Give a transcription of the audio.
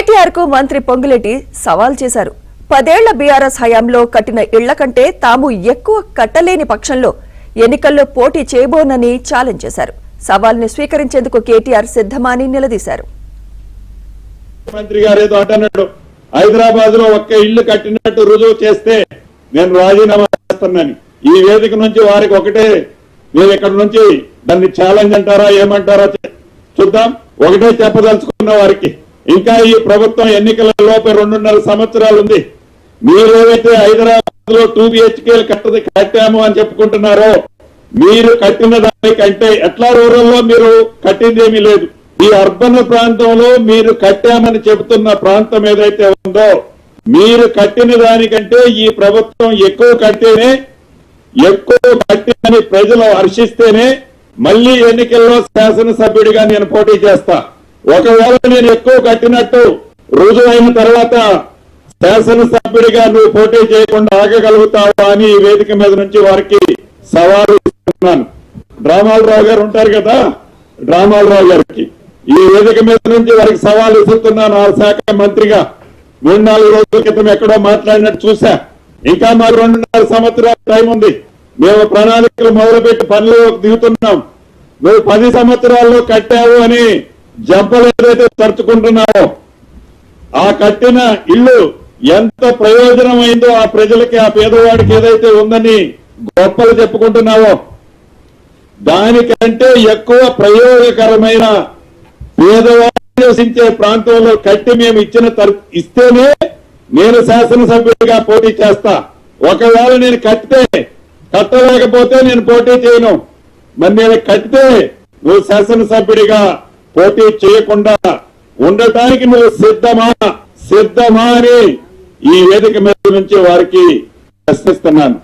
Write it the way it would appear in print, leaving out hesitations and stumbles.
కేటీఆర్ కు మంత్రి పొంగులేటి సవాల్ చేశారు. 10 ఏళ్ల బీఆర్ఎస్ హయాంలో కట్టిన ఇళ్ల కంటే తాము ఎక్కువ కట్టలేని పక్షంలో ఎన్నికల్లో పోటీ చేయబోనని ఛాలెంజ్ చేశారు. సవాల్ని స్వీకరించేందుకు కేటీఆర్ సిద్ధమని నిలదీశారు. మంత్రి గారు ఏదో అంటున్నాడు, హైదరాబాద్ లో ఒక్క ఇల్లు కట్టినట్టు రుజువు చేస్తే నేను రాజీనామా చేస్తున్నాను. ఈ వేదిక నుంచి వారికి ఒకటే, నేను ఇక్కడ నుంచి దాన్ని ఛాలెంజ్ అంటారా ఏమంటారా చూద్దాం. ఒకటే చెప్పదలుచుకున్న వారికి, ఇంకా ఈ ప్రభుత్వం ఎన్నికల లోపే 2.5 సంవత్సరాలు ఉంది. మీరు ఏవైతే హైదరాబాద్ లో 2 BHK కట్టాము అని చెప్పుకుంటున్నారో, మీరు కట్టిన దానికంటే ఎట్లా రూరల్లో మీరు కట్టిందేమీ లేదు. ఈ అర్బన్ ప్రాంతంలో మీరు కట్టామని చెబుతున్న ప్రాంతం ఏదైతే ఉందో, మీరు కట్టిన దానికంటే ఈ ప్రభుత్వం ఎక్కువ కట్టినని ప్రజలు హర్షిస్తేనే మళ్లీ ఎన్నికల్లో శాసనసభ్యుడిగా నేను పోటీ చేస్తా. ఒకవేళ నేను ఎక్కువ కట్టినట్టు రుజువైన తర్వాత శాసనసభ్యుడిగా నువ్వు పోటీ చేయకుండా ఆగగలుగుతావా అని ఈ వేదిక మీద నుంచి వారికి సవాలు ఇస్తున్నాను. డ్రామాలరావు గారు ఉంటారు కదా, డ్రామాలరావు గారికి ఈ వేదిక మీద నుంచి వారికి సవాలు ఇస్తున్నాను. ఆ శాఖ మంత్రిగా 3-4 రోజుల క్రితం ఎక్కడో మాట్లాడినట్టు చూసా. ఇంకా మాకు 2.5 సంవత్సరాల టైం ఉంది. మేము ప్రణాళికలు మొదలుపెట్టి పనులు దిగుతున్నాం. నువ్వు 10 సంవత్సరాల్లో కట్టావు అని జంపలు ఏదైతే తరుచుకుంటున్నావో, ఆ కట్టిన ఇల్లు ఎంత ప్రయోజనమైందో ఆ ప్రజలకి, ఆ పేదవాడికి ఏదైతే ఉందని గొప్పలు చెప్పుకుంటున్నావో, దానికంటే ఎక్కువ ప్రయోజకరమైన పేదవాడు నివసించే ప్రాంతంలో కట్టి మేము ఇస్తేనే నేను శాసనసభ్యుడిగా పోటీ చేస్తా. ఒకవేళ నేను కట్టలేకపోతే నేను పోటీ చేయను. మరి నేను కట్టితే నువ్వు శాసనసభ్యుడిగా పోటీ చేయకుండా ఉండటానికి నువ్వు సిద్ధమా అని ఈ వేదిక మీద నుంచి వారికి ప్రశ్నిస్తున్నాను.